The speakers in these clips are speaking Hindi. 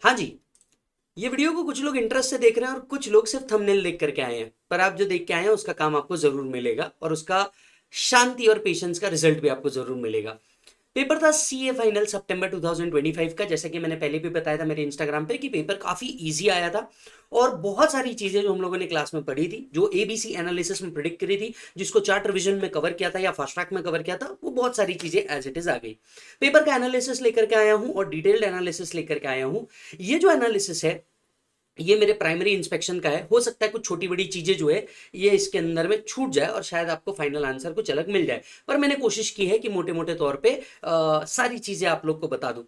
हाँ जी, ये वीडियो को कुछ लोग इंटरेस्ट से देख रहे हैं और कुछ लोग सिर्फ थंबनेल देख करके आए हैं, पर आप जो देख के आए हैं उसका काम आपको जरूर मिलेगा और उसका शांति और पेशेंस का रिजल्ट भी आपको जरूर मिलेगा। पेपर था सीए फाइनल सितंबर 2025 का। जैसे कि मैंने पहले भी बताया था मेरे इंस्टाग्राम पे कि पेपर काफ़ी इजी आया था और बहुत सारी चीज़ें जो हम लोगों ने क्लास में पढ़ी थी, जो एबीसी एनालिसिस में प्रिडिक्ट करी थी, जिसको चार्ट रिवीजन में कवर किया था या फास्ट ट्रैक में कवर किया था, वो बहुत सारी चीज़ें एज इट इज़ आ गई। पेपर का एनालिसिस लेकर के आया हूँ और डिटेल्ड एनालिसिस लेकर के आया हूँ। ये जो एनालिसिस है ये मेरे प्राइमरी इंस्पेक्शन का है। हो सकता है कुछ छोटी बड़ी चीजें जो है ये इसके अंदर में छूट जाए और शायद आपको फाइनल आंसर कुछ अलग मिल जाए, पर मैंने कोशिश की है कि मोटे मोटे तौर पे सारी चीजें आप लोग को बता दूं।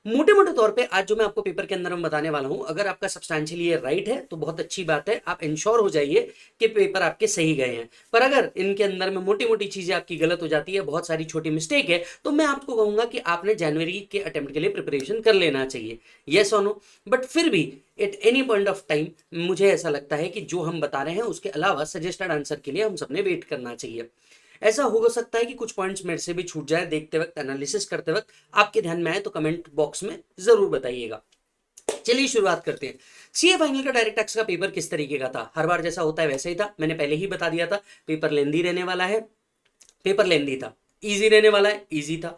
मोटे मोटे तौर पे आज जो मैं आपको पेपर के अंदर में बताने वाला हूं, अगर आपका सब्सटैंशियली ये राइट है तो बहुत अच्छी बात है, आप इंश्योर हो जाइए कि पेपर आपके सही गए हैं। पर अगर इनके अंदर में मोटी मोटी चीजें आपकी गलत हो जाती है, बहुत सारी छोटी मिस्टेक है, तो मैं आपको कहूंगा कि आपने जनवरी के अटेम्प्ट के लिए प्रिपरेशन कर लेना चाहिए। यस और नो, बट फिर भी at any point of time मुझे ऐसा लगता है कि जो हम बता रहे हैं उसके अलावा सजेस्टेड आंसर के लिए हम सबने वेट करना चाहिए। ऐसा हो सकता है कि कुछ पॉइंट्स मेरे से भी छूट जाए देखते वक्त, एनालिसिस करते वक्त आपके ध्यान में आए तो कमेंट बॉक्स में जरूर बताइएगा। चलिए शुरुआत करते हैं। सीए फाइनल का डायरेक्ट टैक्स का पेपर किस तरीके का था? हर बार जैसा होता है वैसे ही था, मैंने पहले ही बता दिया था। पेपर लेंदी रहने वाला है, पेपर लेंदी था। इजी रहने वाला है, इजी था।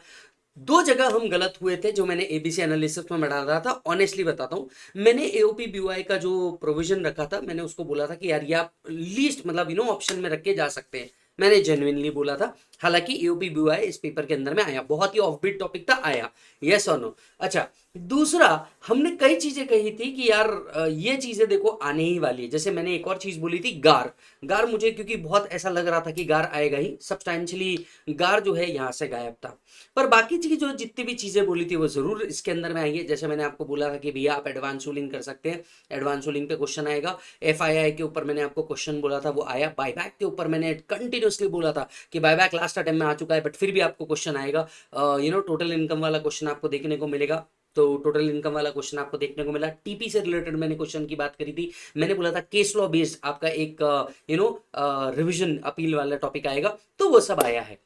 दो जगह हम गलत हुए थे जो मैंने एबीसी एनालिसिस में डाल रहा था। ऑनेस्टली बताता हूँ, मैंने एओपी बीवाई का जो प्रोविजन रखा था, मैंने उसको बोला था कि यार ये आप लीस्ट मतलब ऑप्शन में रख के जा सकते हैं। मैंने जेन्युइनली बोला था। हालांकि एओपी बीवाई इस पेपर के अंदर में आया, बहुत ही ऑफ बीट टॉपिक था, आया। यस और नो। अच्छा, दूसरा, हमने कई चीजें कही थी कि यार ये चीजें देखो आने ही वाली है। जैसे मैंने एक और चीज बोली थी, गार। गार मुझे क्योंकि बहुत ऐसा लग रहा था कि गार आएगा ही, सब्सटैंशियली गार जो है यहाँ से गायब था। पर बाकी चीज जो जितनी भी चीजें बोली थी वो जरूर इसके अंदर में आई है। जैसे मैंने आपको बोला था कि भैया आप एडवांस रूलिंग कर सकते हैं, एडवांस रूलिंग पे क्वेश्चन आएगा। एफआईआई के ऊपर मैंने आपको क्वेश्चन बोला था, वो आया। बायबैक के ऊपर मैंने कंटिन्यूसली बोला था कि बायबैक लास्ट अटेम्प्ट में आ चुका है, बट फिर भी आपको क्वेश्चन आएगा। टोटल इनकम वाला क्वेश्चन आपको देखने को मिलेगा। तो टोटल इनकम वाला क्वेश्चन आपको देखने को मिला। टीपी से रिलेटेड मैंने क्वेश्चन की बात करी थी। मैंने बोला था केस लॉ बेस्ड आपका एक रिवीजन अपील वाला टॉपिक आएगा, तो वो सब आया है।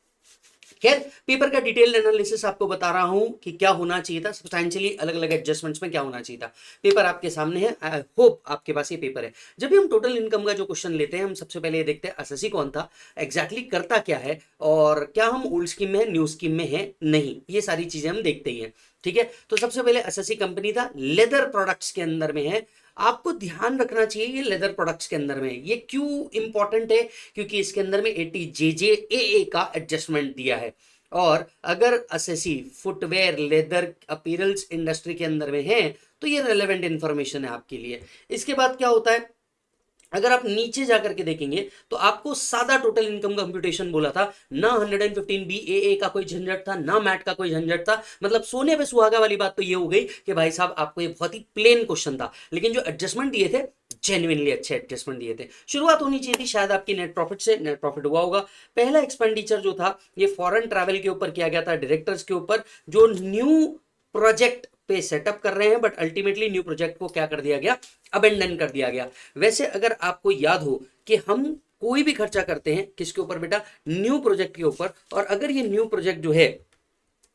खैर, पेपर का डिटेल्ड एनालिसिस आपको बता रहा हूं कि क्या होना चाहिए था, सब्सटैंशियली अलग अलग एडजस्टमेंट्स में क्या होना चाहिए था। पेपर आपके सामने है, आई होप आपके पास ये पेपर है। जब भी हम टोटल इनकम का जो क्वेश्चन लेते हैं, हम सबसे पहले ये देखते हैं एसएससी कौन था, एग्जैक्टली करता क्या है, और क्या हम ओल्ड स्कीम में है, न्यू स्कीम में है, नहीं, ये सारी चीजें हम देखते ही हैं। ठीक है, तो सबसे पहले एसएससी कंपनी था, लेदर प्रोडक्ट्स के अंदर में है। आपको ध्यान रखना चाहिए ये लेदर प्रोडक्ट्स के अंदर में, ये क्यों इंपॉर्टेंट है, क्योंकि इसके अंदर में 80 जेजेए का एडजस्टमेंट दिया है। और अगर एसएससी फुटवेयर लेदर अपीयरल्स इंडस्ट्री के अंदर में है तो ये रेलेवेंट इंफॉर्मेशन है आपके लिए। इसके बाद क्या होता है, अगर आप नीचे जाकर के देखेंगे तो आपको सादा टोटल इनकम कंप्यूटेशन बोला था ना, 115 बीएए का कोई झंझट था ना, मैट का कोई झंझट था। मतलब सोने पे सुहागा वाली बात तो ये हो गई कि भाई साहब आपको ये बहुत ही प्लेन क्वेश्चन था, लेकिन जो एडजस्टमेंट दिए थे जेन्युइनली अच्छे एडजस्टमेंट दिए थे। शुरुआत होनी चाहिए थी शायद आपकी नेट प्रॉफिट से, नेट प्रॉफिट हुआ होगा। पहला एक्सपेंडिचर जो था ये फॉरेन ट्रैवल के ऊपर किया गया था, डायरेक्टर्स के ऊपर जो न्यू प्रोजेक्ट पे सेटअप कर रहे हैं, बट अल्टीमेटली न्यू प्रोजेक्ट को क्या कर दिया गया, अबेंडन कर दिया गया। वैसे अगर आपको याद हो कि हम कोई भी खर्चा करते हैं किसके ऊपर बेटा, न्यू प्रोजेक्ट के ऊपर, और अगर ये न्यू प्रोजेक्ट जो है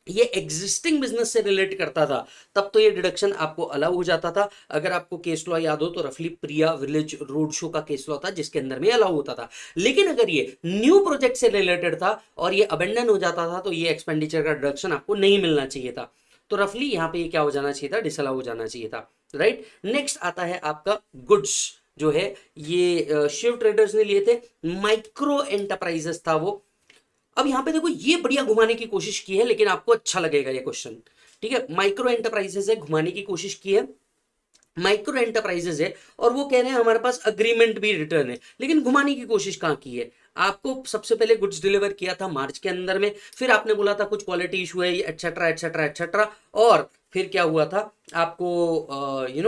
ये एग्जिस्टिंग बिजनेस से रिलेट करता था तब तो ये डिडक्शन आपको अलाउ हो जाता था। अगर आपको केस लॉ याद हो तो रफली प्रिया विलेज रोड शो का केस लॉ था जिसके अंदर में अलाउ होता था। लेकिन अगर ये न्यू प्रोजेक्ट से रिलेटेड था और ये अबेंडन हो जाता था तो ये एक्सपेंडिचर का डिडक्शन आपको नहीं मिलना चाहिए था। तो रफली यहाँ पे ये क्या हो जाना चाहिए था, डिसअलाउ हो जाना चाहिए था। राइट, नेक्स्ट आता है आपका गुड्स जो है, ये शिव ट्रेडर्स ने लिए थे, माइक्रो एंटरप्राइजेस था वो। अब यहां पे देखो ये बढ़िया घुमाने की कोशिश की है, लेकिन आपको अच्छा लगेगा ये क्वेश्चन। ठीक है, माइक्रो एंटरप्राइजेस है, घुमाने की कोशिश की है, माइक्रो एंटरप्राइजेस है, और वो कह रहे हैं हमारे पास अग्रीमेंट भी रिटर्न है, लेकिन घुमाने की कोशिश कहां की है। आपको सबसे पहले गुड्स डिलीवर किया था मार्च के अंदर में, फिर आपने बोला था कुछ क्वालिटी इशू है, एटसेट्रा एटसेट्रा एटसेट्रा, और फिर क्या हुआ था आपको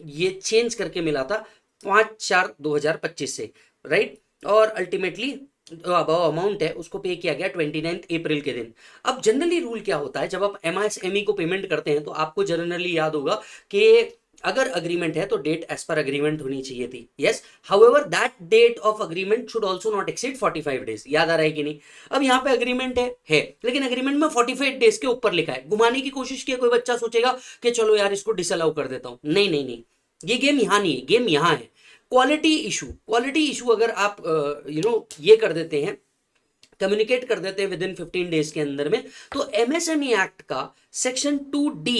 ये चेंज करके मिला था 5/4/2025 से। राइट, और अल्टीमेटली अब अमाउंट है उसको पे किया गया 29 अप्रैल के दिन। अब जनरली रूल क्या होता है, जब आप एमएसएमई को पेमेंट करते हैं तो आपको जनरली याद होगा कि अगर अग्रीमेंट है तो डेट एज पर अग्रीमेंट होनी चाहिए थी। Yes, however that date of agreement should also not exceed 45 days. याद आ रहा है कि नहीं? अब यहाँ पे अग्रीमेंट है लेकिन अग्रीमेंट में 45 डेज के ऊपर लिखा है। घुमाने की कोशिश की, कोई बच्चा सोचेगा कि चलो यार इसको डिसअलाउ कर देता हूं। नहीं नहीं नहीं, ये गेम यहाँ नहीं है, गेम यहाँ है। क्वालिटी इशू अगर आप ये कर देते हैं, कम्युनिकेट कर देते हैं विद इन 15 डेज के अंदर में, तो एमएसएमई एक्ट का सेक्शन 2D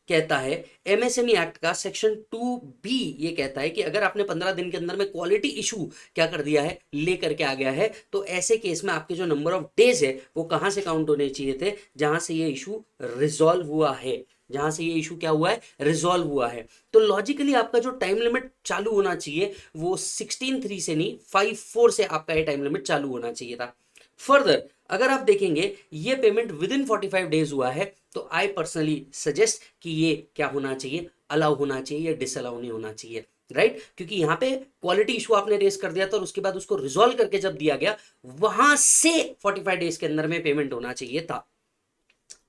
कहता है, एमएसएमई एक्ट का सेक्शन 2B ये कहता है कि अगर आपने 15 दिन के अंदर में क्वालिटी इशू क्या कर दिया है, लेकर के आ गया है, तो ऐसे केस में आपके जो नंबर ऑफ डेज है वो कहां से काउंट होने चाहिए थे, जहां से ये इशू रिजॉल्व हुआ है, जहां से ये इशू क्या हुआ है, रिजॉल्व हुआ है। तो लॉजिकली आपका जो टाइम लिमिट चालू होना चाहिए वो 16/3 से नहीं, 5/4 से आपका ये टाइम लिमिट चालू होना चाहिए था। फर्दर अगर आप देखेंगे ये पेमेंट विद इन 45 डेज हुआ है, तो आई पर्सनली सजेस्ट कि ये क्या होना चाहिए, अलाउ होना चाहिए या डिसअलाउ नहीं होना चाहिए, राइट? क्योंकि यहाँ पे क्वालिटी इशू आपने रेस कर दिया था और उसके बाद उसको रिजॉल्व करके जब दिया गया, वहां से 45 डेज के अंदर में पेमेंट होना चाहिए था।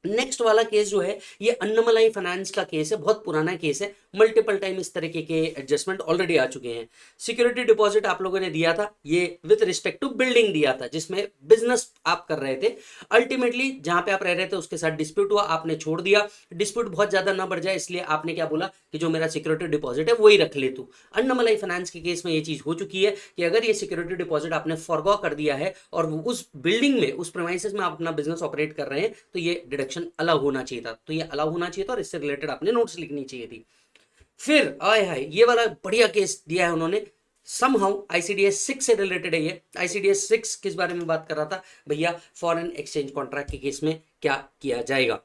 नेक्स्ट वाला केस जो है ये अन्नमलाई फाइनेंस का केस है, बहुत पुराना केस है, मल्टीपल टाइम इस तरीके के एडजस्टमेंट ऑलरेडी आ चुके हैं। सिक्योरिटी डिपॉजिट आप लोगों ने दिया था, ये विद रिस्पेक्ट टू बिल्डिंग दिया था जिसमें बिजनेस आप कर रहे थे। अल्टीमेटली जहां पे आप रह रहे थे उसके साथ डिस्प्यूट हुआ, आपने छोड़ दिया। डिस्प्यूट बहुत ज्यादा ना बढ़ जाए इसलिए आपने क्या बोला कि जो मेरा सिक्योरिटी डिपॉजिट है वही रख ले तू। अन्नमलाई फाइनेंस के केस में ये चीज हो चुकी है कि अगर ये सिक्योरिटी डिपॉजिट आपने फॉरगो कर दिया है और उस बिल्डिंग में, उस प्रेमाइसेस में आप अपना बिजनेस ऑपरेट कर रहे हैं, तो ये डिडक्शन अलाउ होना चाहिए था। तो ये अलाउ होना चाहिए था और इससे रिलेटेड आपने नोट्स लिखनी चाहिए थी। फिर आए हाय ये वाला बढ़िया केस दिया है उन्होंने, समहाउ आईसीडीएस 6 से रिलेटेड है ये। आईसीडीएस 6 किस बारे में बात कर रहा था भैया, फॉरेन एक्सचेंज कॉन्ट्रैक्ट के केस में क्या किया जाएगा,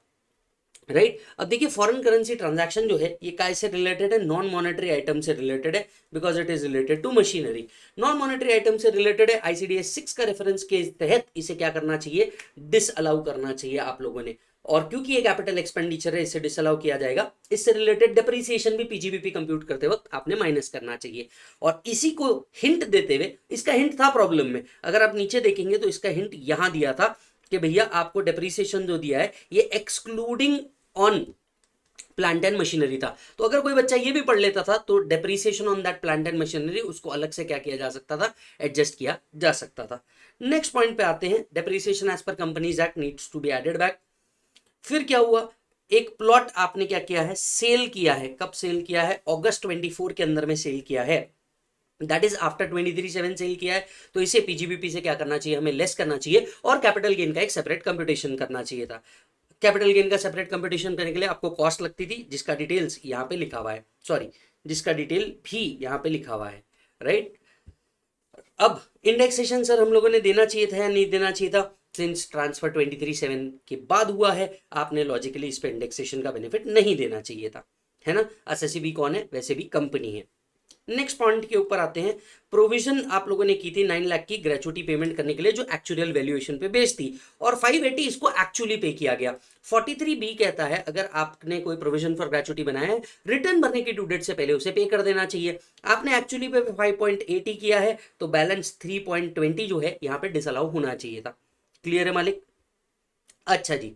राइट? अब देखिए फॉरेन करेंसी ट्रांजैक्शन जो है ये काय से रिलेटेड है, नॉन मॉनेटरी आइटम से रिलेटेड है, because it is related to machinery. Non monetary item से रिलेटेड है, आईसीडीएस 6 का रेफरेंस के तहत इसे क्या करना चाहिए, डिसअलाउ करना चाहिए आप लोगों ने। और क्योंकि ये कैपिटल एक्सपेंडिचर है इसे डिसअलाउ किया जाएगा। इससे रिलेटेड डेप्रिसिएशन भी पीजीबीपी कंप्यूट करते वक्त आपने माइनस करना चाहिए। और इसी को हिंट देते हुए, इसका हिंट था प्रॉब्लम में, अगर आप नीचे देखेंगे तो इसका हिंट यहां दिया था कि भैया आपको डेप्रिसिएशन जो दिया है ये excluding on plant and machinery था। तो अगर कोई बच्चा ये भी पढ़ लेता था तो depreciation on that plant and machinery उसको अलग से क्या किया जा सकता था, एडजस्ट किया जा सकता था। नेक्स्ट पॉइंट पे आते हैं, depreciation as per companies act needs to be added back. फिर क्या हुआ, एक प्लॉट आपने क्या किया है, सेल किया है। कब सेल किया है, अगस्त 24 के अंदर में सेल किया है, दैट इज आफ्टर 23/7 सेल किया है। तो इसे पीजीबीपी से क्या करना चाहिए, हमें लेस करना चाहिए और कैपिटल गेन का एक सेपरेट कंप्यूटेशन करना चाहिए था। कैपिटल गेन का सेपरेट कंप्यूटेशन करने के लिए आपको कॉस्ट लगती थी जिसका डिटेल्स यहाँ पे लिखा हुआ है, सॉरी जिसका डिटेल भी यहाँ पे लिखा हुआ है, राइट? अब इंडेक्सेशन सर हम लोगों ने देना चाहिए था या नहीं देना चाहिए था, सिंस ट्रांसफर 23/7 के बाद हुआ है, आपने लॉजिकली इस पे इंडेक्सेशन का बेनिफिट नहीं देना चाहिए था, है ना? एसएससी भी कौन है, वैसे भी कंपनी है। नेक्स्ट पॉइंट के ऊपर आते हैं, प्रोविजन आप लोगों ने की थी 9 लाख की ग्रेचुटी पेमेंट करने के लिए जो एक्चुअल वैल्यूएशन पे बेस्ड थी, और 580 इसको एक्चुअली पे किया गया। 43B कहता है अगर आपने कोई प्रोविजन फॉर ग्रेचुटी बनाया है, रिटर्न भरने की ड्यू डेट से पहले उसे पे कर देना चाहिए। आपने एक्चुअली पे 5.80 किया है तो बैलेंस 3.20 जो है यहाँ पे डिसअलाउ होना चाहिए था। क्लियर है मालिक? अच्छा जी,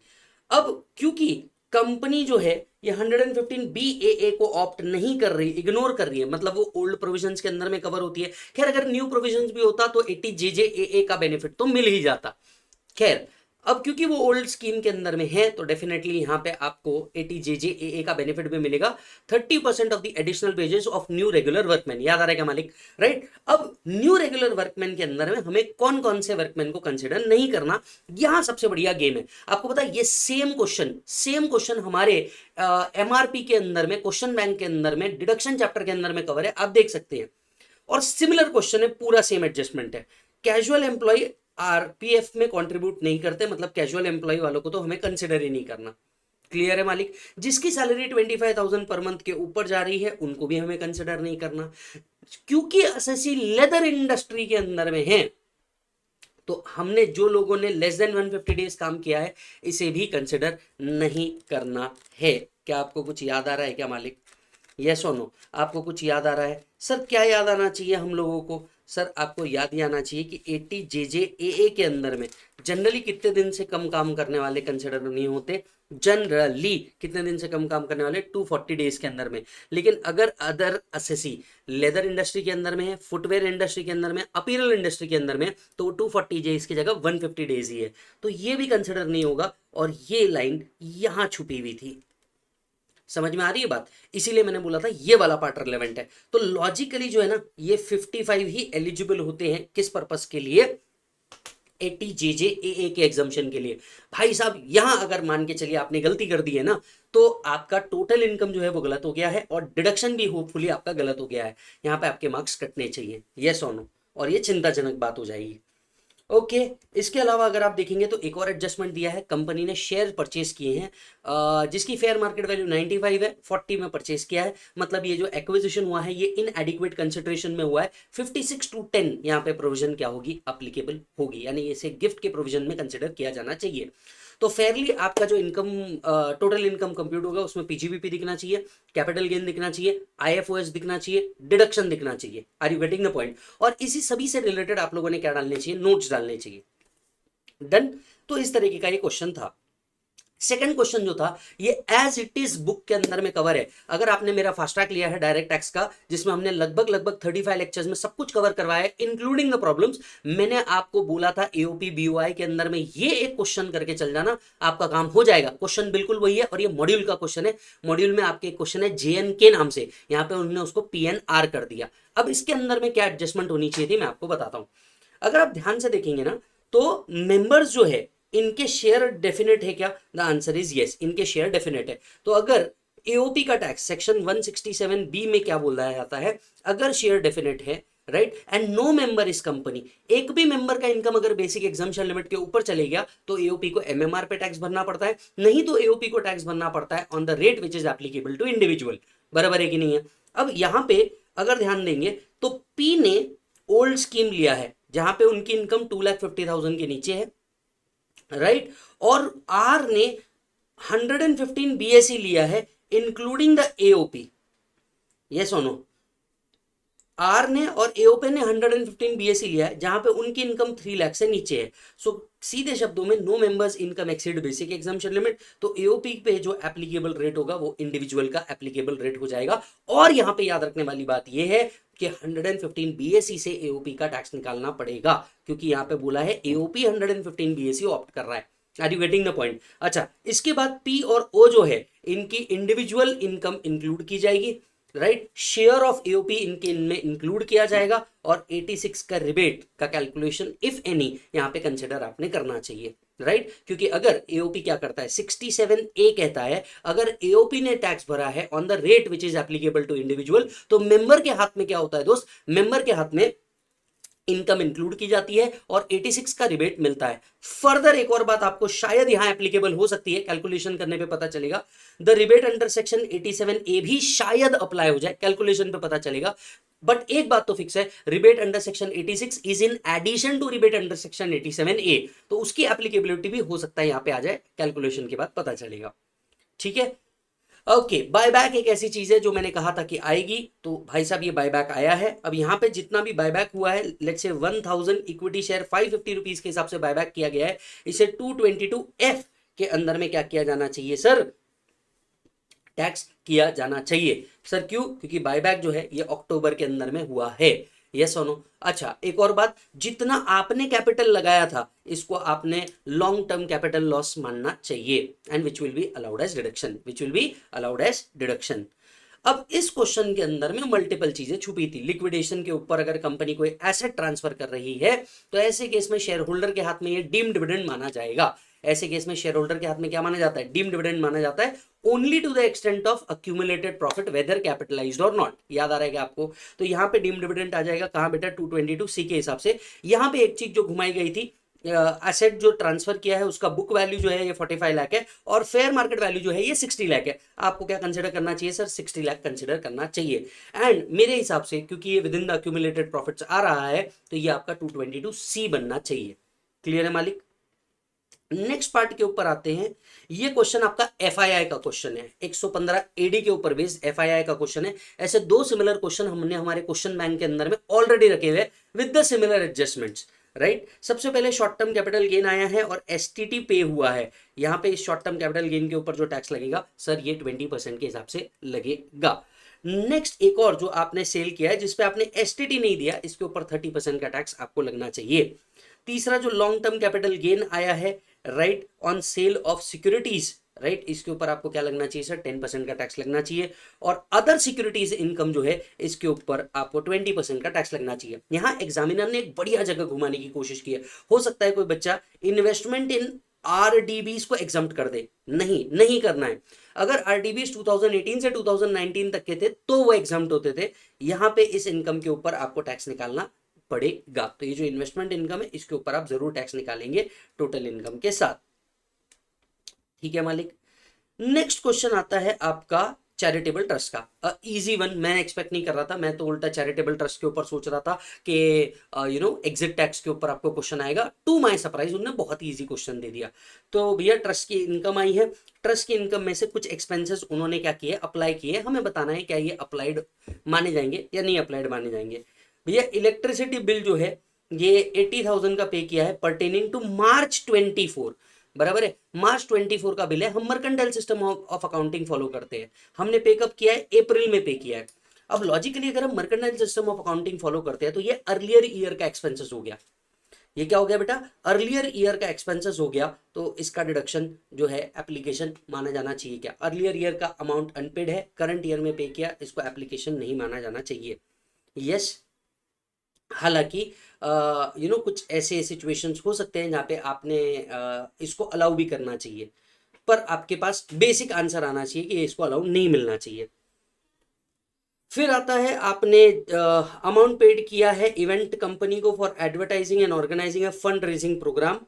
अब क्योंकि कंपनी जो है ये 115BAA को ऑप्ट नहीं कर रही, इग्नोर कर रही है, मतलब वो ओल्ड प्रोविजंस के अंदर में कवर होती है। खैर अगर न्यू प्रोविजंस भी होता तो 80JJAA का बेनिफिट तो मिल ही जाता। खैर अब क्योंकि वो ओल्ड स्कीम के अंदर में है तो डेफिनेटली यहाँ पे आपको 80JJAA का बेनिफिट भी मिलेगा, 30% of the additional wages of new regular workman. याद आ रहा है क्या मालिक, राइट? अब न्यू रेगुलर वर्कमैन के अंदर में हमें कौन कौन से वर्कमैन को कंसिडर नहीं करना, यहाँ सबसे बढ़िया गेम है। आपको पता है ये सेम क्वेश्चन हमारे MRP के अंदर में, क्वेश्चन बैंक के अंदर में, डिडक्शन चैप्टर के अंदर में कवर है, आप देख सकते हैं। और सिमिलर क्वेश्चन है, पूरा सेम एडजस्टमेंट है। कैजुअल एम्प्लॉय आरपीएफ में कंट्रीब्यूट नहीं करते, मतलब कैजुअल एम्प्लॉय वालों को तो हमें कंसिडर ही नहीं करना। क्लियर है मालिक? जिसकी सैलरी 25,000 पर मंथ के ऊपर जा रही है उनको भी हमें कंसिडर नहीं करना, क्योंकि एसएससी लेदर इंडस्ट्री के अंदर में है तो हमने जो लोगों ने लेस देन 150 डेज काम किया है इसे भी कंसिडर नहीं करना है। क्या आपको कुछ याद आ रहा है क्या मालिक? यस और नो, आपको कुछ याद आ रहा है? सर क्या याद आना चाहिए हम लोगों को? सर आपको याद ही आना चाहिए कि 80JJAA के अंदर में जनरली कितने दिन से कम काम करने वाले कंसिडर नहीं होते, जनरली कितने दिन से कम काम करने वाले, 240 डेज के अंदर में। लेकिन अगर अदर असेसी लेदर इंडस्ट्री के अंदर में है, फुटवेयर इंडस्ट्री के अंदर में, अपीरल इंडस्ट्री के अंदर में, तो 240 डेज की जगह 150 डेज ही है, तो ये भी कंसिडर नहीं होगा। और ये लाइन यहां छुपी हुई थी, समझ में आ रही है बात, इसीलिए मैंने बोला था ये वाला पार्ट रिलेवेंट है। तो लॉजिकली जो है ना, ये 55 ही एलिजिबल होते हैं, किस पर्पस के लिए, 80 JJAA के एग्जाम्शन के लिए। भाई साहब यहां अगर मान के चलिए आपने गलती कर दी है ना, तो आपका टोटल इनकम जो है वो गलत हो गया है, और डिडक्शन भी होपफुली आपका गलत हो गया है। यहां पे आपके मार्क्स कटने चाहिए, यस और नो, और ये चिंताजनक बात हो जाएगी। ओके इसके अलावा अगर आप देखेंगे तो एक और एडजस्टमेंट दिया है, कंपनी ने शेयर परचेज किए हैं, जिसकी फेयर मार्केट वैल्यू 95 है, 40 में परचेज किया है। मतलब ये जो एक्विजिशन हुआ है ये इन एडिक्वेट कंसिडरेशन में हुआ है। 56/10 यहाँ पे प्रोविजन क्या होगी, अप्लीकेबल होगी, यानी इसे गिफ्ट के प्रोविजन में कंसिडर किया जाना चाहिए। तो फेयरली आपका जो इनकम, टोटल इनकम कंप्यूट होगा, उसमें पीजीबीपी दिखना चाहिए, कैपिटल गेन दिखना चाहिए, आईएफओएस दिखना चाहिए, डिडक्शन दिखना चाहिए। Are you getting the point? और इसी सभी से रिलेटेड आप लोगों ने क्या डालने चाहिए, नोट्स डालने चाहिए। डन। तो इस तरीके का ये क्वेश्चन था। सेकंड क्वेश्चन जो था ये एज इट इज बुक के अंदर में कवर है। अगर आपने मेरा फास्ट ट्रैक लिया है डायरेक्ट टैक्स का, जिसमें हमने लगभग 35 लेक्चर्स में सब कुछ कवर करवाया है इंक्लूडिंग द प्रॉब्लम्स, मैंने आपको बोला था एओपी बीओआई के अंदर में ये एक क्वेश्चन करके चल जाना, आपका काम हो जाएगा। क्वेश्चन बिल्कुल वही है, और ये मॉड्यूल का क्वेश्चन है। मॉड्यूल में आपके क्वेश्चन है JNK नाम से, यहाँ पे उन्होंने उसको PNR कर दिया। अब इसके अंदर में क्या एडजस्टमेंट होनी चाहिए थी मैं आपको बताता हूं। अगर आप ध्यान से देखेंगे ना, तो मेंबर्स जो है इनके शेयर डेफिनेट है क्या, द आंसर इज यस, इनके शेयर डेफिनेट है। तो अगर एओपी का टैक्स सेक्शन 167B में क्या बोला जाता है, अगर शेयर डेफिनेट है, राइट, एंड नो मेंबर इस कंपनी, एक भी मेंबर का इनकम अगर बेसिक एग्जाम्पशन लिमिट के ऊपर चले गया, तो एओपी को MMR पे टैक्स भरना पड़ता है, नहीं तो एओपी को टैक्स भरना पड़ता है on the rate which is applicable to individual. बराबर है कि नहीं है? अब यहां पे अगर ध्यान देंगे तो पी ने ओल्ड स्कीम लिया है, जहां पे उनकी इनकम 2,50,000 के नीचे है, राइट, और आर ने 115 BSE लिया है इंक्लूडिंग द एओपी, यस और नो। आर ने और एओपी ने 115 BSE लिया है, जहां पे उनकी इनकम 3 लाख से नीचे है। सो सीधे शब्दों में no members income exceed basic exemption limit, तो एओपी पे जो एप्लीकेबल रेट होगा वो इंडिविजुअल का एप्लीकेबल रेट हो जाएगा। और यहां पे याद रखने वाली बात यह है कि 115 BSE से एओपी का टैक्स निकालना पड़ेगा, क्योंकि यहां पे बोला है एओपी 115 BSE ऑप्ट कर रहा है। Are you getting the point? अच्छा, इसके बाद पी और ओ जो है इनकी इंडिविजुअल इनकम इंक्लूड की जाएगी, राइट, शेयर ऑफ एओपी इनके इनमें इंक्लूड किया जाएगा, और 86 का रिबेट का कैलकुलेशन इफ एनी यहां पे कंसिडर आपने करना चाहिए, राइट, क्योंकि अगर एओपी क्या करता है, 67A कहता है अगर एओपी ने टैक्स भरा है on the rate which is applicable to individual, तो मेंबर के हाथ में क्या होता है दोस्त, मेंबर के हाथ में इनकम इंक्लूड की जाती है और 86 का रिबेट मिलता है। फर्दर एक और बात आपको शायद यहां एप्लीकेबल हो सकती है, कैलकुलेशन करने पे पता चलेगा, the rebate under section 87A भी शायद अप्लाई हो जाए, कैलकुलेशन पे पता चलेगा। बट एक बात तो फिक्स है, rebate under section 86 is in addition to rebate under section 87A, तो उसकी एप्लीकेबिलिटी भी हो सकता है यहां पे आ जाए, कैलकुलेशन के बाद पता चलेगा। ठीक है, ओके, बायबैक एक ऐसी चीज है जो मैंने कहा था कि आएगी, तो भाई साहब ये बायबैक आया है। अब यहाँ पे जितना भी बायबैक हुआ है, let's say 1000 equity share 550 rupees के हिसाब से बायबैक किया गया है, इसे 222F के अंदर में क्या किया जाना चाहिए सर, टैक्स किया जाना चाहिए। सर क्यों? क्योंकि बायबैक जो है ये अक्टूबर के अंदर में हुआ है, यस और नो। अच्छा, एक और बात, जितना आपने कैपिटल लगाया था इसको आपने लॉन्ग टर्म कैपिटल लॉस मानना चाहिए, and which will be allowed as deduction, which will be allowed as deduction. अब इस क्वेश्चन के अंदर में मल्टीपल चीजें छुपी थी। लिक्विडेशन के ऊपर अगर कंपनी कोई एसेट ट्रांसफर कर रही है, तो ऐसे केस में शेयर होल्डर के हाथ में ये डीम्ड डिविडेंड माना जाएगा। ऐसे केस में शेयर होल्डर के हाथ में क्या माना जाता है, डीम्ड डिविडेंड माना जाता है, only to the extent of accumulated profit whether capitalised और नॉट। याद आ रहा है क्या आपको? तो यहाँ पे डीम्ड डिविडेंड आ जाएगा कहाँ बेटा, 222C के हिसाब से। यहाँ पे एक चीज जो घुमाई गई थी, एसेट जो ट्रांसफर किया है उसका बुक वैल्यू जो है ये 45 लाख है, और फेयर मार्केट वैल्यू जो है ये 60 लाख है। आपको क्या कंसिडर करना चाहिए सर, 60 लाख कंसिडर करना चाहिए। एंड मेरे हिसाब से क्योंकि ये within the accumulated profits आ रहा है, तो ये आपका 222C बनना चाहिए। क्लियर है मालिक? नेक्स्ट पार्ट के ऊपर आते हैं। ये क्वेश्चन आपका FII का क्वेश्चन है, 115 AD के ऊपर बेस्ड FII का क्वेश्चन है। ऐसे दो सिमिलर क्वेश्चन हमने हमारे क्वेश्चन बैंक के अंदर में ऑलरेडी रखे हुए with the similar adjustments. Right. सबसे पहले शॉर्ट टर्म कैपिटल गेन आया है और एसटीटी पे हुआ है। यहाँ पे इस शॉर्ट टर्म कैपिटल गेन के ऊपर जो टैक्स लगेगा सर ये 20% के हिसाब से लगेगा। नेक्स्ट एक और जो आपने सेल किया है जिसपे आपने एसटीटी नहीं दिया, इसके ऊपर 30% का टैक्स आपको लगना चाहिए। तीसरा जो लॉन्ग टर्म कैपिटल गेन आया है right on sale of securities, right, इसके ऊपर आपको क्या लगना चाहिए सर 10% का टैक्स लगना चाहिए। और अदर सिक्योरिटीज इनकम जो है इसके ऊपर आपको 20% का टैक्स लगना चाहिए। यहाँ एग्जामिनर ने एक बढ़िया जगह घुमाने की कोशिश की है। हो सकता है कोई बच्चा इन्वेस्टमेंट इन आरडीबीज को एग्जाम्प्ट कर दे, नहीं नहीं करना है। अगर आरडीबीज 2018 से 2019 तक के थे तो वो एग्जाम्प्ट होते थे। यहाँ पे इस इनकम के ऊपर आपको टैक्स निकालना पड़ेगा। तो ये जो इन्वेस्टमेंट इनकम है इसके ऊपर आप जरूर टैक्स निकालेंगे टोटल इनकम के साथ। ठीक है मालिक। नेक्स्ट क्वेश्चन आता है आपका चैरिटेबल ट्रस्ट का। इजी वन, मैं एक्सपेक्ट नहीं कर रहा था, मैं तो उल्टा चैरिटेबल ट्रस्ट के ऊपर सोच रहा था कि एग्जिट टैक्स के ऊपर आपको क्वेश्चन आएगा। टू माय सरप्राइज उन्होंने बहुत इजी क्वेश्चन दे दिया। तो भैया ट्रस्ट की इनकम आई है, ट्रस्ट की इनकम में से कुछ एक्सपेंसेस उन्होंने क्या किए, अप्लाई किए। हमें बताना है क्या ये अप्लाइड माने जाएंगे या नहीं अप्लाइड माने जाएंगे। भैया इलेक्ट्रिसिटी बिल जो है ये 80,000 का पे किया है पर्टेनिंग टू मार्च 24, बराबर है। मार्च 24 का बिल है। हम mercantile system of accounting follow करते हैं। हमने पे कब किया है, अप्रैल में पे किया है। अब लॉजिकली अगर हम mercantile system of accounting follow करते हैं तो ये अर्लियर ईयर का एक्सपेंसेस हो गया। ये क्या हो गया बेटा, अर्लियर ईयर का एक्सपेंसेस हो गया। तो इसका डिडक्शन जो है एप्लीकेशन माना जाना चाहिए। क्या अर्लियर ईयर का अमाउंट अनपेड है, करंट ईयर में पे किया, इसको एप्लीकेशन नहीं माना जाना चाहिए। यस। हालांकि कुछ ऐसे सिचुएशंस हो सकते हैं जहाँ पे आपने इसको अलाउ भी करना चाहिए, पर आपके पास बेसिक आंसर आना चाहिए कि इसको अलाउ नहीं मिलना चाहिए। फिर आता है आपने अमाउंट पेड किया है इवेंट कंपनी को for advertising and organising a fund raising programme,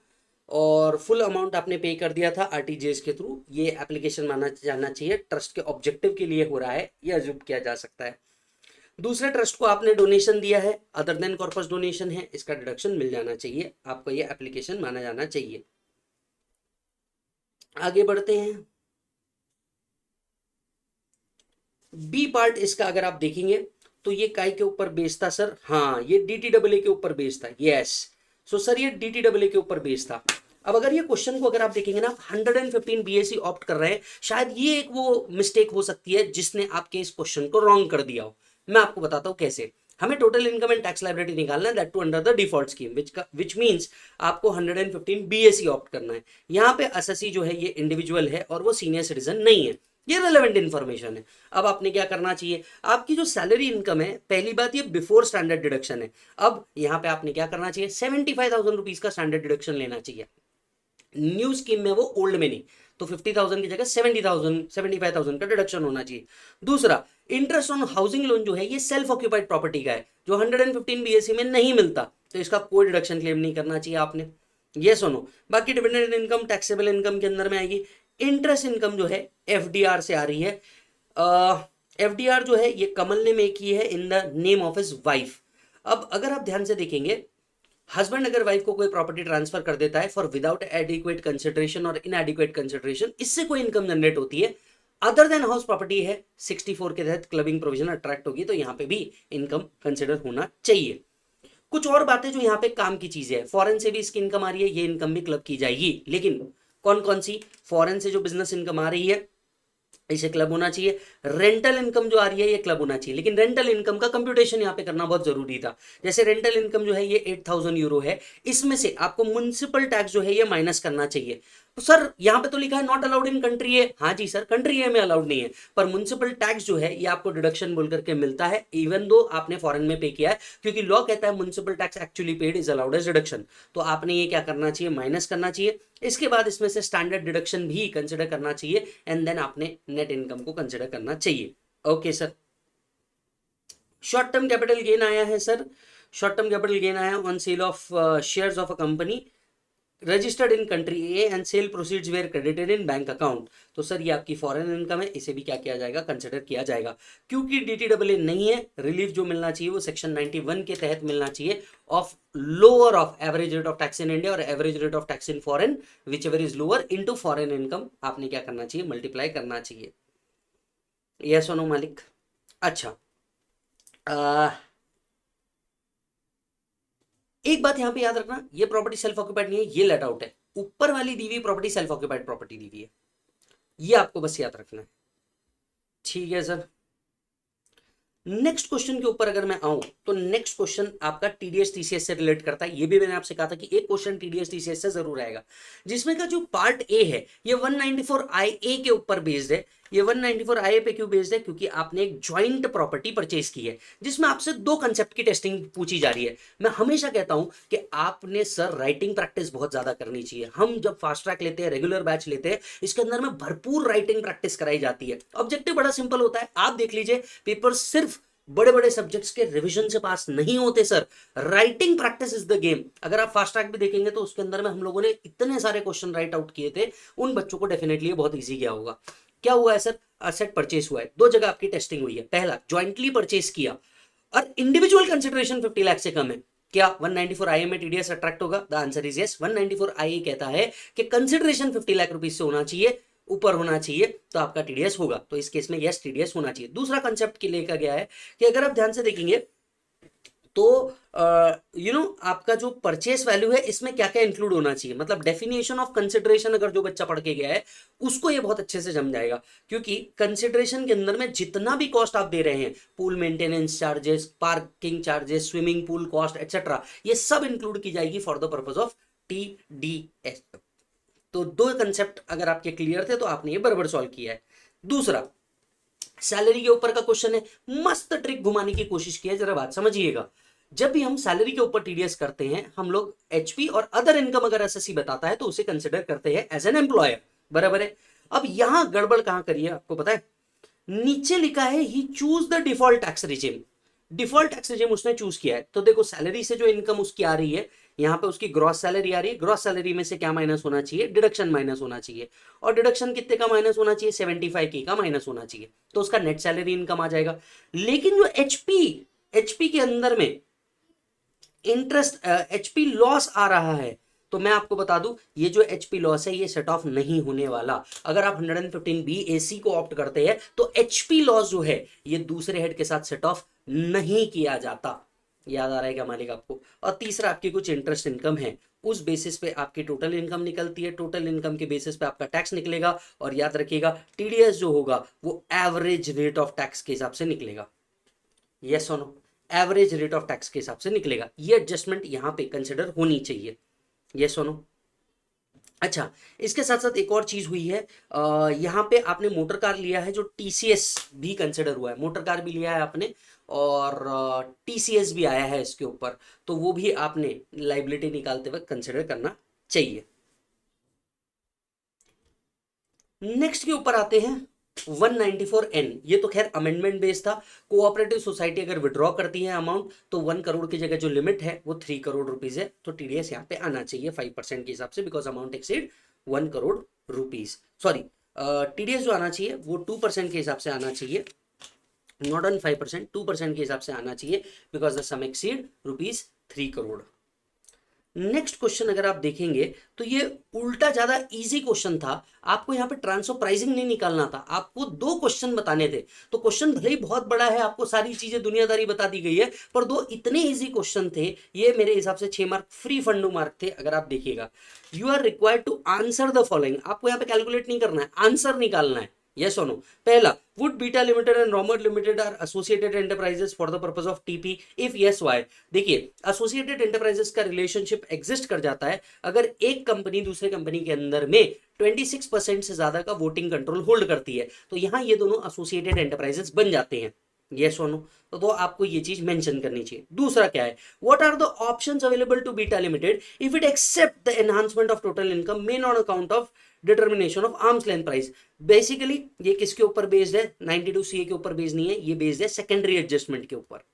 और फुल अमाउंट आपने पे कर दिया था आरटीजीएस के थ्रू। ये एप्लीकेशन माना जाना चाहिए, ट्रस्ट के ऑब्जेक्टिव के लिए हो रहा है, यह अज्यूम किया जा सकता है। दूसरे ट्रस्ट को आपने डोनेशन दिया है, अदर देन कॉर्पस डोनेशन है, इसका डिडक्शन मिल जाना चाहिए, आपको ये एप्लीकेशन माना जाना चाहिए। आगे बढ़ते हैं। बी पार्ट इसका अगर आप देखेंगे तो ये काय के ऊपर बेस्ड था सर, हाँ ये डीटीडब्ल्यू के ऊपर बेस्ड था। यस, सो सर ये डीटीडब्ल्यू के ऊपर बेस्ड था। अब अगर ये क्वेश्चन को अगर आप देखेंगे ना 115 बीएससी ऑप्ट कर रहे हैं, शायद ये एक वो मिस्टेक हो सकती है जिसने आपके इस क्वेश्चन को रॉन्ग कर दिया हो। मैं आपको बताता हूं कैसे। हमें total income and tax liability निकालना है, that too under the default scheme which means आपको 115 बीएससी ऑप्ट करना है। यहाँ पे एसएससी जो है ये इंडिविजुअल है और वो सीनियर सिटीजन नहीं है, ये रेलेवेंट इन्फॉर्मेशन है। अब आपने क्या करना चाहिए, आपकी जो सैलरी इनकम है, पहली बात ये बिफोर स्टैंडर्ड डिडक्शन है। अब यहाँ पे आपने क्या करना चाहिए, 75,000 रुपीज का स्टैंडर्ड डिडक्शन लेना चाहिए। न्यू स्कीम में वो ओल्ड में नहीं, तो 50,000 की जगह 70,000 75,000 का डिडक्शन होना चाहिए। दूसरा, इंटरेस्ट ऑन हाउसिंग लोन जो है ये सेल्फ ऑक्यूपाइड प्रॉपर्टी का है, जो 115 बीएससी में नहीं मिलता, तो इसका कोई डिडक्शन क्लेम नहीं करना चाहिए आपने। ये सुनो, बाकी डिविडेंड इनकम टैक्सेबल इनकम के अंदर में आएगी। इंटरेस्ट इनकम जो है एफडीआर से आ रही है। एफडीआर जो है ये कमल ने मेक की है in the name of his wife. अब अगर आप ध्यान से देखेंगे, हस्बैंड अगर वाइफ को कोई प्रॉपर्टी ट्रांसफर कर देता है फॉर विदाउट एडिक्वेट कंसिडरेशन और इनएडिक्वेट कंसिडरेशन, इससे कोई इनकम जनरेट होती है अदर देन हाउस प्रॉपर्टी है, 64 के तहत क्लबिंग प्रोविजन अट्रैक्ट होगी, तो यहाँ पे भी इनकम कंसिडर होना चाहिए। कुछ और बातें जो यहाँ पे काम की चीजें है, फॉरेन से भी इसकी इनकम आ रही है, ये इनकम भी क्लब की जाएगी। लेकिन कौन कौन सी, फॉरेन से जो बिजनेस इनकम आ रही है इसे क्लब होना चाहिए। रेंटल इनकम जो आ रही है ये क्लब होना चाहिए, लेकिन रेंटल इनकम का कंप्यूटेशन यहाँ पे करना बहुत जरूरी था। जैसे रेंटल इनकम जो है ये 8,000 यूरो है, इसमें से आपको म्युनिसिपल टैक्स जो है ये माइनस करना चाहिए। तो सर यहाँ पे तो लिखा है नॉट अलाउड इन कंट्री है, हाँ जी सर कंट्री है में अलाउड नहीं है, पर म्युनिसिपल टैक्स जो है ये आपको डिडक्शन बोल करके मिलता है इवन दो आपने फॉरेन में पे किया है, क्योंकि लॉ कहता है municipal tax actually paid is allowed as deduction. तो आपने ये क्या करना चाहिए, माइनस करना चाहिए। इसके बाद इसमें से स्टैंडर्ड डिडक्शन भी कंसिडर करना चाहिए एंड देन आपने नेट इनकम को कंसिडर करना चाहिए। Okay sir. Short term capital gain आया है sir, short term capital gain आया on sale of shares of a company registered in country A and sale proceeds were credited in bank account. तो सर ये आपकी फॉरेन इनकम है, इसे भी क्या किया जाएगा, कंसिडर किया जाएगा। क्योंकि डीटीडब्ल्यू नहीं है, रिलीफ जो मिलना चाहिए वो सेक्शन 91 के तहत मिलना चाहिए of lower of average rate of tax in India और average rate of tax in foreign whichever is lower into foreign income, आपने क्या करना चाहिए, मल्टीप्लाई करना चाहिए। यस और नो मालिक। अच्छा एक बात यहां पे याद रखना, ये प्रॉपर्टी सेल्फ ऑक्यूपाइड नहीं है, ये लेट आउट है। ऊपर वाली दी हुई प्रॉपर्टी सेल्फ ऑक्यूपाइड प्रॉपर्टी दी हुई है, ये आपको बस याद रखना है। ठीक है सर। नेक्स्ट क्वेश्चन के ऊपर अगर मैं आऊं तो नेक्स्ट क्वेश्चन आपका टीडीएस टीसीएस से रिलेट करता है। ये भी मैंने आपसे कहा था कि एक क्वेश्चन टीडीएस टीसीएस से जरूर आएगा, जिसमें का जो पार्ट ए है ये 194 IA के ऊपर बेस्ड है। ये 194 IA पे क्यों बेस्ड है? क्योंकि आपने एक ज्वाइंट प्रॉपर्टी परचेज की है, जिसमें आपसे दो कंसेप्ट की टेस्टिंग पूछी जा रही है। मैं हमेशा कहता हूं कि आपने सर राइटिंग प्रैक्टिस बहुत ज्यादा करनी चाहिए। हम जब फास्ट ट्रैक लेते हैं, रेगुलर बैच लेते हैं, इसके अंदर में भरपूर राइटिंग प्रैक्टिस कराई जाती है। ऑब्जेक्टिव बड़ा सिंपल होता है, आप देख लीजिए पेपर सिर्फ बड़े बड़े सब्जेक्ट्स के रिवीजन से पास नहीं होते sir, writing practice is the game. अगर आप फास्ट ट्रैक भी देखेंगे तो उसके अंदर में हम लोगों ने इतने सारे क्वेश्चन राइट आउट किए थे, उन बच्चों को डेफिनेटली बहुत इजी गया होगा। क्या हुआ है सर? असेट परचेस हुआ है, दो जगह आपकी टेस्टिंग हुई है। पहला, ज्वाइंटली परचेस किया और इंडिविजुअल कंसिडरेशन 50 लाख से कम है, क्या 194 IA में टीडीएस अट्रैक्ट होगा? The answer is yes. 194 IA कहता है कि कंसिडरेशन 50 लाख रुपीज से होना चाहिए, ऊपर होना चाहिए, तो आपका टीडीएस होगा। तो इस केस में यस, टीडीएस होना चाहिए। दूसरा कंसेप्ट की लेकर गया है कि अगर आप ध्यान से देखेंगे तो आपका जो परचेस वैल्यू है इसमें क्या क्या इंक्लूड होना चाहिए, मतलब डेफिनेशन ऑफ कंसिडरेशन अगर जो बच्चा पढ़ के गया है उसको ये बहुत अच्छे से समझाएगा। क्योंकि कंसिडरेशन के अंदर में जितना भी कॉस्ट आप दे रहे हैं, pool maintenance charges, parking charges, swimming pool cost etcetera, ये सब इंक्लूड की जाएगी for the purpose of TDS. तो दो कंसेप्ट अगर आपके क्लियर थे तो आपने ये बराबर सॉल्व किया है। दूसरा, सैलरी के ऊपर का क्वेश्चन है, मस्त ट्रिक घुमाने की कोशिश की है, जरा बात समझिएगा। जब भी हम सैलरी के ऊपर टीडीएस करते हैं, हम लोग एचपी और अदर इनकम अगर एसएससी बताता है तो उसे कंसिडर करते हैं एज एन एम्प्लॉयर, बराबर है। अब यहां गड़बड़ कहां करिए आपको पता है? नीचे लिखा है ही choose the default tax regime. Default tax regime उसने चूज किया है, तो देखो सैलरी से जो इनकम उसकी आ रही है, यहाँ पे उसकी ग्रॉस सैलरी आ रही है, ग्रॉस सैलरी में से क्या माइनस होना चाहिए? डिडक्शन माइनस होना चाहिए। और डिडक्शन कितने का माइनस होना चाहिए? 75K का माइनस होना चाहिए, तो उसका नेट सैलरी इनकम आ जाएगा। लेकिन जो एचपी के अंदर में इंटरेस्ट एचपी लॉस आ रहा है, तो मैं आपको बता दूं ये जो एचपी लॉस है ये सेट ऑफ नहीं होने वाला। अगर आप 115B AC को ऑप्ट करते हैं तो एचपी लॉस जो है ये दूसरे हेड के साथ सेट ऑफ नहीं किया जाता। याद आ रहा है क्या मालिक आपको? और तीसरा, आपकी कुछ इंटरेस्ट इनकम है, उस बेसिस पे आपकी टोटल इनकम निकलती है, टोटल इनकम के बेसिस पे आपका टैक्स निकलेगा। और याद रखिएगा टीडीएस जो होगा वो एवरेज रेट ऑफ टैक्स के हिसाब से निकलेगा। यस और no? Average rate of tax के हिसाब से निकलेगा। ये एडजस्टमेंट यहां पे कंसिडर होनी चाहिए। यस और नो? अच्छा, इसके साथ साथ एक और चीज हुई है, यहाँ पे आपने मोटर कार लिया है, जो टीसीएस भी कंसिडर हुआ है, मोटर कार भी लिया है आपने और टीसीएस भी आया है इसके ऊपर, तो वो भी आपने लाइबिलिटी निकालते वक्त कंसिडर करना चाहिए। नेक्स्ट के ऊपर आते हैं 194N। ये तो खैर अमेंडमेंट बेस्ड था। कोऑपरेटिव सोसाइटी अगर विड्रॉ करती है अमाउंट तो 1 करोड़ की जगह जो लिमिट है वो 3 करोड़ रुपीज है, तो टीडीएस यहाँ पे आना चाहिए 5% के हिसाब से, because amount exceed 1 crore rupees. Sorry, TDS जो आना चाहिए वो 2% के हिसाब से आना चाहिए, नॉट ऑन 5%, 2% के हिसाब से आना चाहिए, because the sum exceed rupees 3 crore. Next question अगर आप देखेंगे तो ये उल्टा ज्यादा इजी क्वेश्चन था। आपको यहाँ पे ट्रांसफर प्राइसिंग नहीं निकालना था, आपको दो क्वेश्चन बताने थे। तो क्वेश्चन भले ही बहुत बड़ा है, आपको सारी चीजें दुनियादारी बता दी गई है, पर दो इतने इजी क्वेश्चन थे, ये मेरे हिसाब से 6 मार्क फ्री फंडू मार्क थे। अगर आप देखिएगा, you are required to answer the following, आपको यहाँ पे कैलकुलेट नहीं करना है, आंसर निकालना है। yes or no? पहला, would Beta Limited and Romad Limited are associated enterprises for the purpose of TP? if yes, why? देखिए, associated enterprises का रिलेशनशिप एग्जिस्ट कर जाता है अगर एक कंपनी दूसरे कंपनी के अंदर में 26% से ज्यादा का वोटिंग कंट्रोल होल्ड करती है, तो यहां ये दोनों एसोसिएटेड एंटरप्राइजेस बन जाते हैं। yes or no? तो आपको ये चीज मेंशन करनी चाहिए। दूसरा क्या है, what are the options available to Beta Limited if it accept the enhancement of total income made on account of determination of arm's length price. Basically ये किसके ऊपर बेस्ड है? 92CA के ऊपर बेस्ड नहीं है, ये बेस्ड है सेकेंडरी एडजस्टमेंट के ऊपर।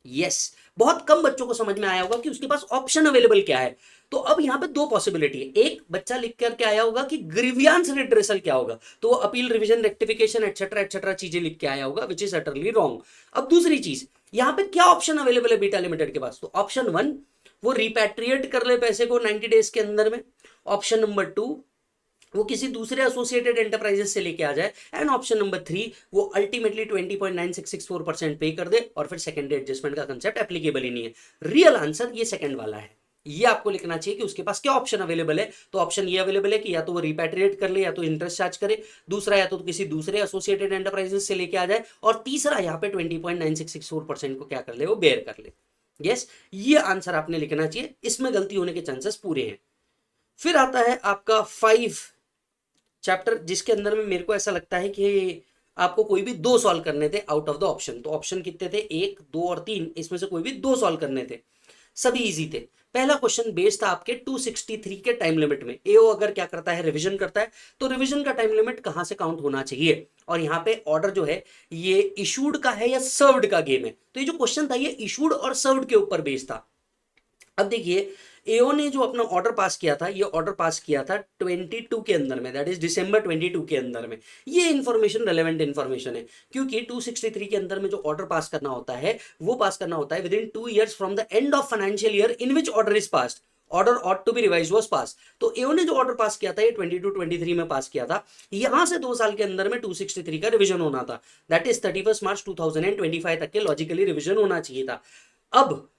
यस, बहुत कम बच्चों को समझ में आया होगा कि उसके पास ऑप्शन अवेलेबल क्या है। तो अब यहां पे दो पॉसिबिलिटी है, एक बच्चा लिख करके आया होगा कि ग्रीवियांस रिड्रेसल क्या होगा, तो वो appeal, revision, rectification etcetera etcetera चीजें लिख के आया होगा, विच इज अटरली रॉन्ग। अब दूसरी चीज, यहां पे क्या ऑप्शन अवेलेबल है बीटा लिमिटेड के पास? तो ऑप्शन 1, वो रिपैट्रिएट कर ले पैसे को 90 डेज के अंदर में। ऑप्शन नंबर 2, वो किसी दूसरे एसोसिएटेड एंटरप्राइजेस से लेके आ जाए, एंड ऑप्शन नंबर 3 वो अल्टीमेटली 20.9664% पे कर दे और फिर सेकेंडरी एडजस्टमेंट का कंसेप्ट एप्लीकेबल ही नहीं है। रियल आंसर ये सेकंड वाला है। ये आपको लिखना चाहिए कि उसके पास क्या ऑप्शन अवेलेबल है। तो ऑप्शन ये अवेलेबल है कि या तो वो रिपैट्रिएट कर ले या तो इंटरेस्ट चार्ज करे, दूसरा या तो किसी दूसरे एसोसिएटेड एंटरप्राइजेस से लेके आ जाए, और तीसरा यहाँ पे 20.9664% को क्या कर ले, वो बेयर कर ले। यस, ये आंसर आपने लिखना चाहिए, इसमें गलती होने के चांसेस पूरे हैं। फिर आता है आपका 5 चैप्टर, जिसके अंदर में मेरे को ऐसा लगता है कि आपको कोई भी 2 सॉल्व करने थे आउट ऑफ द ऑप्शन। तो ऑप्शन कितने थे, 1, 2 और 3, इसमें से कोई भी 2 सॉल्व करने थे, सभी इजी थे। पहला क्वेश्चन बेस्ड था आपके 263 के टाइम लिमिट में। एओ अगर क्या करता है, रिवीजन करता है, तो रिवीजन का टाइम लिमिट कहां से काउंट होना चाहिए, और यहाँ पे ऑर्डर जो है ये इशूड का है या सर्व्ड का गेम है। तो ये जो क्वेश्चन था ये इशूड और सर्व्ड के ऊपर बेस्ड था। अब देखिए, एओ ने जो अपना ऑर्डर पास किया था, ये ऑर्डर पास किया था 22 के अंदर में, दैट इज दिसंबर 22 के अंदर में। ये इंफॉर्मेशन रेलेवेंट इंफॉर्मेशन है, क्योंकि 263 के अंदर में जो ऑर्डर पास करना होता है वो पास करना होता है within 2 years from the end of financial year in which order is passed. Order ought to be revise was pass. तो एओ ने जो ऑर्डर पास किया था ये 22-23 में पास किया था। यहां से 2 साल के अंदर में 263 का रिवीजन होना था, दैट इज 31 मार्च 2025 तक के लॉजिकली रिवीजन होना चाहिए था। अब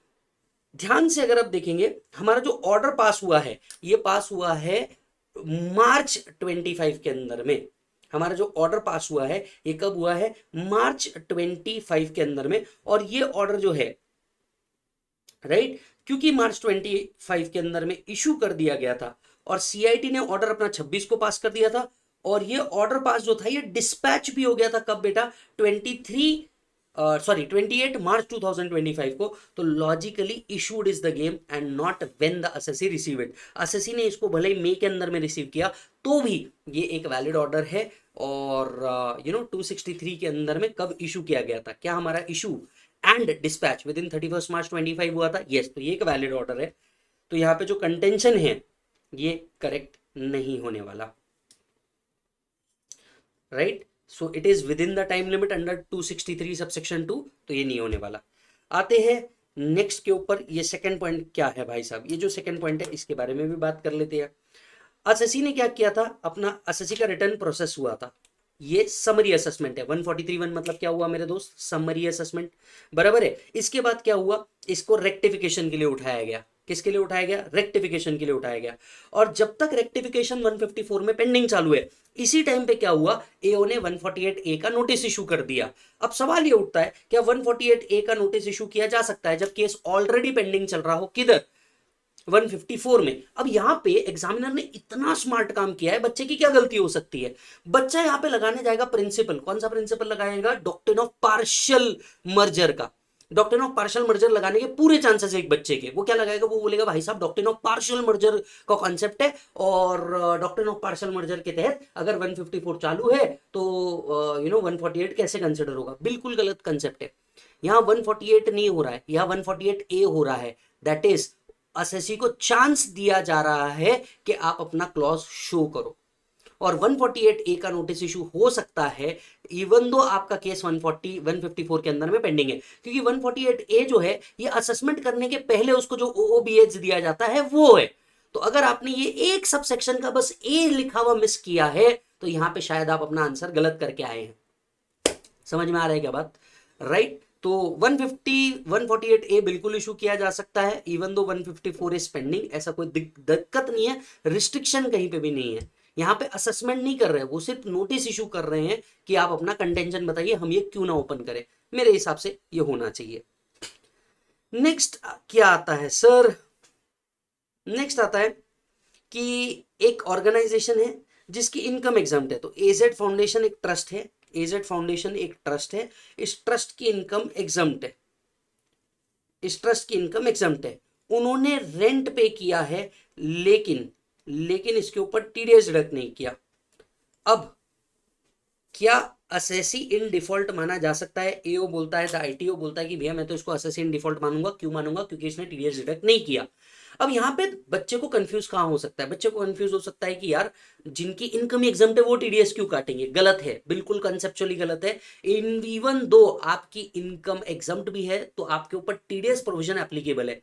ध्यान से अगर आप देखेंगे, हमारा जो ऑर्डर पास हुआ है ये पास हुआ है मार्च 25 के अंदर में। हमारा जो ऑर्डर पास हुआ है ये कब हुआ है, मार्च 25 के अंदर में। और ये ऑर्डर जो है, राइट, क्योंकि मार्च 25 के अंदर में इशू कर दिया गया था और सीआईटी ने ऑर्डर अपना 26 को पास कर दिया था, और ये ऑर्डर पास जो था ये डिस्पैच भी हो गया था कब बेटा, 28 मार्च 2025 को। तो logically issued is the game and not when the assessee receive it. Assessee ने इसको भले ही मई के अंदर में रिसीव किया तो भी ये एक वैलिड ऑर्डर है। और 263 के अंदर में कब इशू किया गया था, क्या हमारा issue and dispatch with in 31 मार्च 25 हुआ था, यस, तो ये एक वैलिड ऑर्डर है। तो यहाँ पे जो कंटेंशन है ये करेक्ट नहीं होने वाला, right. So it is with in the time limit under 263 subsection 2, तो ये नहीं होने वाला। आते हैं नेक्स्ट के ऊपर। ये सेकंड पॉइंट क्या है भाई साहब, ये जो सेकंड पॉइंट है इसके बारे में भी बात कर लेते हैं। एसएससी ने क्या किया था, अपना एसएससी का रिटर्न प्रोसेस हुआ था, ये समरी असेसमेंट है। 143(1) मतलब क्या हुआ मेरे दोस्त, समरी असेसमेंट, बराबर है। इसके बाद क्या हुआ, इसको रेक्टिफिकेशन के लिए उठाया गया। किसके लिए उठाया गया, रेक्टिफिकेशन के लिए उठाया गया। और जब तक रेक्टिफिकेशन 154 में पेंडिंग चालू है, इसी टाइम पे क्या हुआ, एओ ने 148A का नोटिस इशू कर दिया। अब सवाल ये उठता है, क्या 148A का नोटिस इशू किया जा सकता है जब केस ऑलरेडी पेंडिंग चल रहा हो, किधर, 154 में। अब यहाँ पे एग्जामिनर ने इतना स्मार्ट काम किया है, बच्चे की क्या गलती हो सकती है, बच्चा यहाँ पे लगाने जाएगा प्रिंसिपल, कौन सा प्रिंसिपल लगाएगा, डॉक्ट्रिन ऑफ पार्शियल मर्जर का। डॉक्ट्रिन ऑफ पार्शियल मर्जर लगाने के पूरे चांसेस एक बच्चे के, वो क्या लगाएगा, वो बोलेगा भाई साहब डॉक्ट्रिन ऑफ पार्शियल मर्जर का कॉन्सेप्ट है, और डॉक्ट्रिन ऑफ पार्शियल मर्जर के तहत अगर 154 चालू है तो 148 कैसे कंसिडर होगा। बिल्कुल गलत कंसेप्ट है। यहाँ 148 नहीं हो रहा है, यहाँ 148A हो रहा है। दैट इज एसएससी को चांस दिया जा रहा है कि आप अपना क्लॉज शो करो, और 148A का नोटिस इशू हो सकता है इवन दो आपका केस 154 के अंदर में पेंडिंग है, क्योंकि 148A जो है ये असेसमेंट करने के पहले उसको जो ओओबीएच दिया जाता है वो है। तो अगर आपने ये एक सब सेक्शन का बस ए लिखा हुआ मिस किया है तो यहां पे शायद आप अपना आंसर गलत करके आए हैं। समझ में आ रहा है क्या बात, राइट। तो 148A बिल्कुल इशू किया जा सकता है इवन दो 154 इज पेंडिंग, ऐसा कोई दिक्कत नहीं है, रिस्ट्रिक्शन कहीं पे भी नहीं है। यहाँ पे असेसमेंट नहीं कर रहे हैं, वो सिर्फ नोटिस इशू कर रहे हैं कि आप अपना कंटेंशन बताइए, हम ये क्यों ना ओपन करें। मेरे हिसाब से ये होना चाहिए। नेक्स्ट क्या आता है सर, नेक्स्ट आता है कि एक ऑर्गेनाइजेशन है जिसकी इनकम एग्जाम्प्ट है। तो एजेड फाउंडेशन एक ट्रस्ट है, एजेड फाउंडेशन एक ट्रस्ट है, इस ट्रस्ट की इनकम एग्जाम्प्ट है, इस ट्रस्ट की इनकम एग्जाम्प्ट है। उन्होंने रेंट पे किया है, लेकिन इसके ऊपर टीडीएस डिडक्ट नहीं किया। अब क्या असेसी इन डिफॉल्ट माना जा सकता है, एओ बोलता है, आईटीओ बोलता है कि भैया मैं तो इसको असेसी इन डिफॉल्ट मानूंगा, क्यों मानूंगा, क्योंकि इसने टीडीएस डिडक्ट नहीं किया। अब यहाँ पे बच्चे को कंफ्यूज कहाँ हो सकता है, बच्चे को कंफ्यूज हो सकता है कि यार जिनकी इनकम एग्जाम्प्ट है वो टीडीएस क्यों काटेंगे। गलत है, बिल्कुल कंसेप्चुअली गलत है। इवन दो आपकी इनकम एग्जाम्प्ट भी है तो आपके ऊपर टीडीएस प्रोविजन एप्लीकेबल है।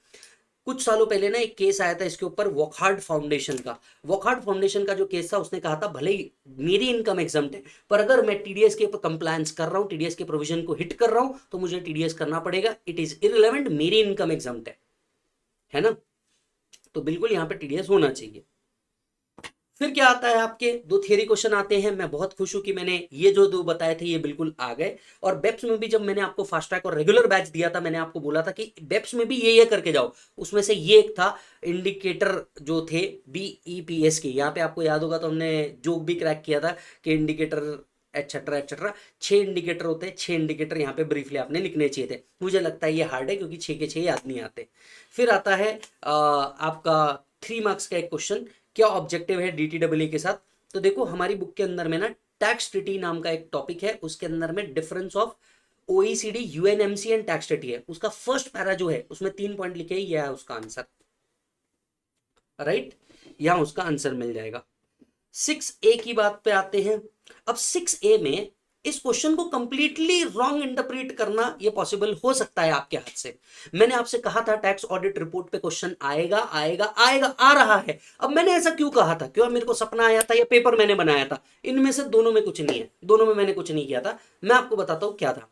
कुछ सालों पहले ना एक केस आया था इसके ऊपर, वॉकहार्ड फाउंडेशन का। वॉकहार्ड फाउंडेशन का जो केस था, उसने कहा था भले ही मेरी इनकम एग्जम्प्ट है, पर अगर मैं टीडीएस के कंप्लायंस कर रहा हूं, टीडीएस के प्रोविजन को हिट कर रहा हूं, तो मुझे टीडीएस करना पड़ेगा। इट इज इररिलेवेंट, मेरी इनकम एग्जम्प्ट है ना। तो बिल्कुल यहाँ पे टीडीएस होना चाहिए। फिर क्या आता है, आपके दो थियरी क्वेश्चन आते हैं। मैं बहुत खुश हूं कि मैंने ये जो दो बताए थे ये बिल्कुल आ गए। और बेप्स में भी जब मैंने आपको फास्ट ट्रैक और रेगुलर बैच दिया था, मैंने आपको बोला था कि बेप्स में भी ये करके जाओ। उसमें से ये एक था इंडिकेटर जो थे बीईपीएस के। यहाँ पे आपको याद होगा तो हमने जोक भी क्रैक किया था कि इंडिकेटर एटसेट्रा एटसेट्रा 6 इंडिकेटर होते हैं। 6 इंडिकेटर यहाँ पे ब्रीफली आपने लिखने चाहिए थे। मुझे लगता है ये हार्ड है क्योंकि 6 के 6 याद नहीं आते। फिर आता है आपका 3 मार्क्स का एक क्वेश्चन, क्या ऑब्जेक्टिव है डीटीडब्ल्यू के साथ। तो देखो हमारी बुक के अंदर में ना टैक्स ट्रिटी नाम का एक टॉपिक है, उसके अंदर में difference of OECD, UNMC and tax treaty है। उसका फर्स्ट पैरा जो है उसमें 3 पॉइंट लिखे, ये है उसका आंसर, राइट। यहां उसका आंसर मिल जाएगा। 6A की बात पे आते हैं। अब 6A में इस क्वेश्चन को कंप्लीटली रॉन्ग इंटरप्रेट करना ये पॉसिबल हो सकता है आपके हाथ से। मैंने आपसे कहा था टैक्स ऑडिट रिपोर्ट पे क्वेश्चन आएगा आएगा आएगा, आ रहा है। अब मैंने ऐसा क्यों कहा था, क्यों मेरे को सपना आया था या पेपर मैंने बनाया था? इनमें से दोनों में कुछ नहीं है, दोनों में मैंने कुछ नहीं किया था। मैं आपको बताता हूं क्या था।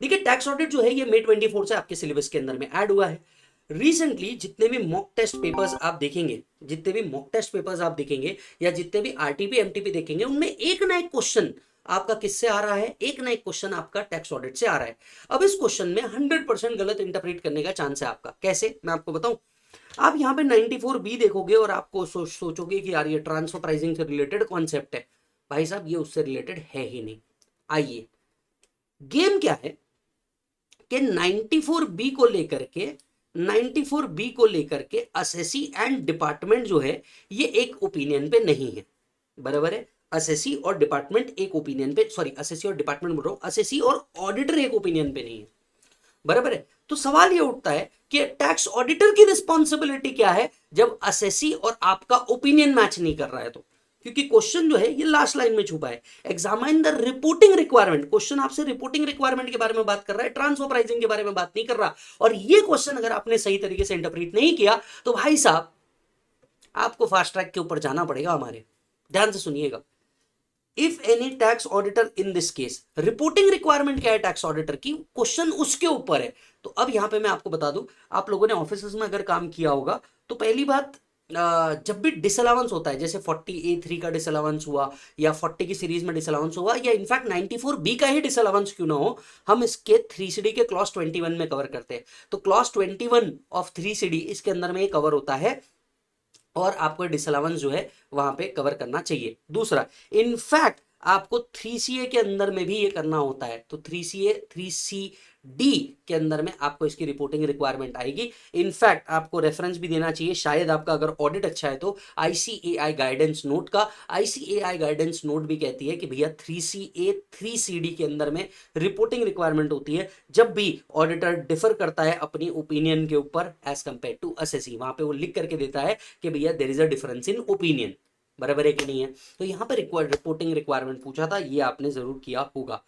देखिए टैक्स ऑडिट जो है ये May 24 से आपके सिलेबस के अंदर में ऐड हुआ है। रिसेंटली जितने भी मॉक टेस्ट पेपर्स आप देखेंगे, जितने भी मॉक टेस्ट पेपर्स आप देखेंगे या जितने भी आरटीपी एमटीपी देखेंगे, उनमें एक ना एक क्वेश्चन आपका किससे आ रहा है, एक ना एक क्वेश्चन आपका टैक्स ऑडिट से आ रहा है। अब इस क्वेश्चन में 100% गलत इंटरप्रेट करने का चांस है आपका। कैसे, मैं आपको बताऊं। आप यहाँ पे 94B देखोगे और आपको सोचोगे कि यार ये ट्रांसफर प्राइसिंग से रिलेटेड कॉन्सेप्ट है। भाई साहब ये उससे रिलेटेड है ही नहीं। आइए, गेम क्या है कि 94B को लेकर के 94B को लेकर के असेसी एंड डिपार्टमेंट जो है ये एक ओपिनियन पे नहीं है, बराबर है। असेसी और डिपार्टमेंट एक ओपिनियन पे, सॉरी असेसी और डिपार्टमेंट बोल रहा हूं, असेसी और ऑडिटर एक ओपिनियन पे नहीं है, बराबर है। तो सवाल ये उठता है कि टैक्स ऑडिटर की रिस्पॉन्सिबिलिटी क्या है जब असेसी और आपका ओपिनियन मैच नहीं कर रहा है। तो क्योंकि क्वेश्चन जो है ये लास्ट लाइन में छुपा है, examine the reporting requirement. Question आपसे रिपोर्टिंग रिक्वायरमेंट के बारे में बात कर रहा है, ट्रांसफर प्राइसिंग के बारे में बात नहीं कर रहा। और ये क्वेश्चन अगर आपने सही तरीके से इंटरप्रीट नहीं किया तो भाई साहब आपको फास्ट ट्रैक के ऊपर जाना पड़ेगा हमारे। ध्यान से सुनिएगा। If any tax auditor in this case, reporting requirement क्या है टैक्स ऑडिटर की, क्वेश्चन उसके ऊपर है। तो अब यहां पे मैं आपको बता दूं, आप लोगों ने ऑफिस में अगर काम किया होगा तो पहली बात, जब भी डिसअलाउंस होता है, जैसे 40A3 का डिसअलाउंस हुआ या 40 की सीरीज में डिसअलाउंस हुआ या इनफैक्ट 94B का ही डिसअलाउंस क्यों ना हो, हम इसके 3CD के क्लॉज 21 में कवर करते हैं। तो क्लॉज 21 ऑफ 3CD इसके अंदर में कवर होता है और आपको डिसअलाउंस जो है वहां पे कवर करना चाहिए। दूसरा, इनफैक्ट आपको 3CA के अंदर में भी ये करना होता है। तो 3CA 3CD के अंदर में आपको इसकी रिपोर्टिंग रिक्वायरमेंट आएगी। इनफैक्ट आपको रेफरेंस भी देना चाहिए, शायद आपका अगर ऑडिट अच्छा है तो ICAI गाइडेंस नोट का। ICAI गाइडेंस नोट भी कहती है कि भैया 3CA 3CD के अंदर में रिपोर्टिंग रिक्वायरमेंट होती है जब भी ऑडिटर डिफर करता है अपनी ओपिनियन के ऊपर एज कंपेयर टू असेसी। वहां पे वो लिख करके देता है कि भैया there is a difference in opinion, बराबर है कि नहीं है। तो यहाँ पर रिपोर्टिंग रिक्वायरमेंट पूछा था, ये आपने जरूर किया होगा।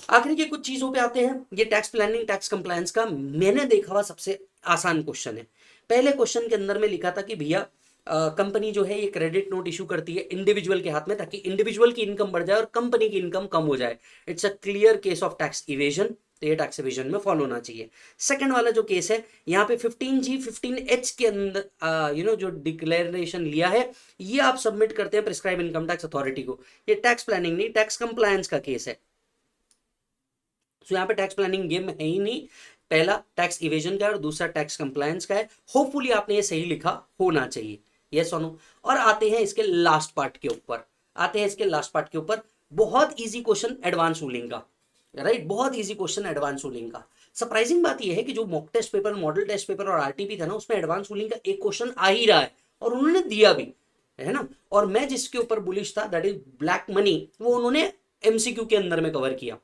आखिरी के कुछ चीजों पे आते हैं। ये टैक्स प्लानिंग टैक्स कंप्लायंस का मैंने देखा हुआ सबसे आसान क्वेश्चन है। पहले क्वेश्चन के अंदर में लिखा था कि भैया कंपनी जो है ये क्रेडिट नोट इशू करती है इंडिविजुअल के हाथ में ताकि इंडिविजुअल की इनकम बढ़ जाए और कंपनी की इनकम कम हो जाए। It's a clear case of tax evasion, तो ये टैक्स इवेजन में फॉलो होना चाहिए। सेकंड वाला जो केस है यहाँ पे 15G 15H के अंदर जो डिक्लेरेशन लिया है ये आप सबमिट करते हैं प्रिस्क्राइब इनकम टैक्स अथॉरिटी को। ये टैक्स प्लानिंग नहीं, टैक्स कंप्लायंस का केस है। तो यहाँ पे टैक्स प्लानिंग गेम है ही नहीं। पहला टैक्स इवेजन का है और दूसरा टैक्स कंप्लायंस का है। होपफुली आपने ये सही लिखा होना चाहिए, यस और नो। और आते हैं इसके लास्ट पार्ट के ऊपर, बहुत इजी क्वेश्चन एडवांस रूलिंग का, राइट। बहुत इजी क्वेश्चन एडवांस रूलिंग का। सरप्राइजिंग बात यह है कि जो mock test paper, model test paper और आरटीपी था ना, उसमें एडवांस रूलिंग का एक क्वेश्चन आ ही रहा है और उन्होंने दिया भी है ना। और मैं जिसके ऊपर बुलिश था, दैट इज ब्लैक मनी, वो उन्होंने MCQ के अंदर में कवर किया।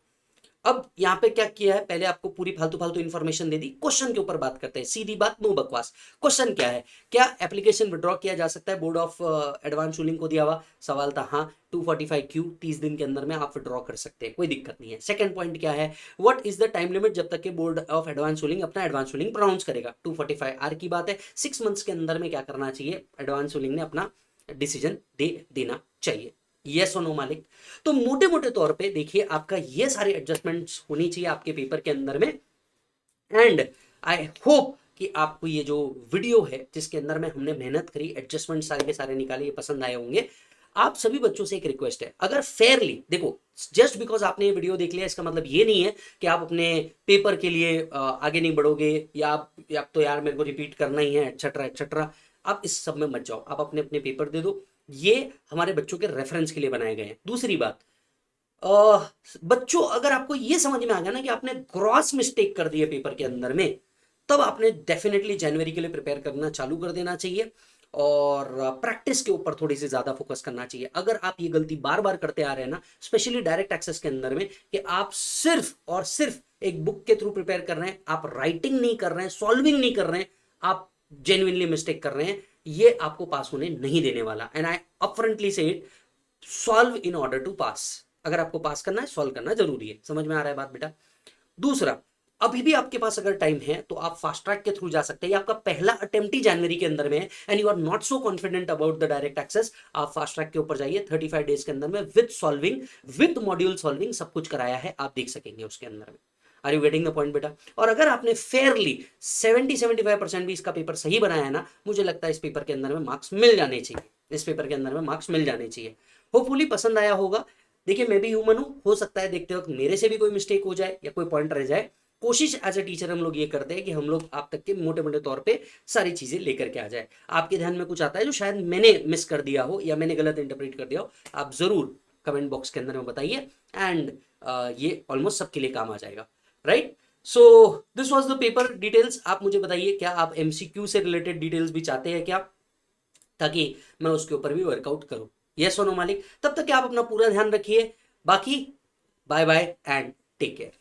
अब यहाँ पे क्या किया है, पहले आपको पूरी फालतू फालतू इन्फॉर्मेशन दे दी, क्वेश्चन के ऊपर बात करते हैं, सीधी बात, नो बकवास। क्वेश्चन क्या है, क्या एप्लीकेशन विड्रॉ किया जा सकता है? बोर्ड ऑफ एडवांस रूलिंग को दिया हुआ सवाल था, हाँ 245Q 30 दिन के अंदर में आप विड्रॉ कर सकते हैं, कोई दिक्कत नहीं है। सेकंड पॉइंट क्या है, what is the time limit जब तक के बोर्ड ऑफ एडवांस रूलिंग अपना एडवांस रूलिंग प्रोनाउंस करेगा? 245R की बात है, 6 मंथ्स के अंदर में क्या करना चाहिए, एडवांस रूलिंग ने अपना डिसीजन दे देना चाहिए। यस और नो मालिक? तो मोटे मोटे तौर पे देखिए आपका ये सारे एडजस्टमेंट्स होनी चाहिए आपके पेपर के अंदर में। एंड आई होप कि आपको ये जो वीडियो है जिसके अंदर में हमने मेहनत करी, एडजस्टमेंट सारे के सारे निकाले, ये पसंद आए होंगे। आप सभी बच्चों से एक रिक्वेस्ट है, अगर फेयरली देखो, जस्ट बिकॉज आपने ये वीडियो देख लिया इसका मतलब ये नहीं है कि आप अपने पेपर के लिए आगे नहीं बढ़ोगे, या आप तो यार मेरे को रिपीट करना ही है एक्सेट्रा एक्सेट्रा। आप इस सब में मत जाओ, आप अपने अपने पेपर दे दो, ये हमारे बच्चों के रेफरेंस के लिए बनाए गए हैं। दूसरी बात, बच्चों अगर आपको ये समझ में आ गया ना कि आपने ग्रॉस मिस्टेक कर दी है पेपर के अंदर में, तब आपने डेफिनेटली जनवरी के लिए प्रिपेयर करना चालू कर देना चाहिए और प्रैक्टिस के ऊपर थोड़ी सी ज्यादा फोकस करना चाहिए। अगर आप ये गलती बार बार करते आ रहे हैं ना, स्पेशली डायरेक्ट एक्सेस के अंदर में, कि आप सिर्फ और सिर्फ एक बुक के थ्रू प्रिपेयर कर रहे हैं, आप राइटिंग नहीं कर रहे हैं, सॉल्विंग नहीं कर रहे हैं, आप जेन्युइनली मिस्टेक कर रहे हैं, ये आपको पास होने नहीं देने वाला। And I upfrontly say it, solve in order to pass. अगर आपको पास करना है, सॉल्व करना जरूरी है। समझ में आ रहा है बात बेटा? दूसरा, अभी भी आपके पास अगर टाइम है तो आप फास्ट ट्रैक के थ्रू जा सकते हैं। आपका पहला अटेम्प्ट ही जनवरी के अंदर में है and you are not so confident about the direct access, आप फास्ट ट्रैक के ऊपर जाइए। 35 डेज के अंदर में with solving, with module solving सब कुछ कराया है, आप देख सकेंगे उसके अंदर में। Are you getting the point बेटा? और अगर आपने फेयरली 70-75% भी इसका पेपर सही बनाया है ना, मुझे लगता है इस पेपर के अंदर में मार्क्स मिल जाने चाहिए, इस पेपर के अंदर में मार्क्स मिल जाने चाहिए। होपफुली पसंद आया होगा। देखिए मैं भी ह्यूमन हूं, हो सकता है देखते वक्त मेरे से भी कोई मिस्टेक हो जाए या कोई पॉइंट रह जाए। कोशिश एज ए टीचर हम लोग ये करते हैं कि हम लोग आप तक के मोटे मोटे तौर पे सारी चीजें लेकर के आ जाए। आपके ध्यान में कुछ आता है जो शायद मैंने मिस कर दिया हो या मैंने गलत इंटरप्रेट कर दिया हो, आप जरूर कमेंट बॉक्स के अंदर में बताइए। एंड ये ऑलमोस्ट सबके लिए काम आ जाएगा, right? So this was the paper details. आप मुझे बताइए, क्या आप MCQ से रिलेटेड डिटेल्स भी चाहते हैं क्या, ताकि मैं उसके ऊपर भी वर्कआउट करूं? यस और नो मालिक? तब तक आप अपना पूरा ध्यान रखिए। बाकी bye bye and take care.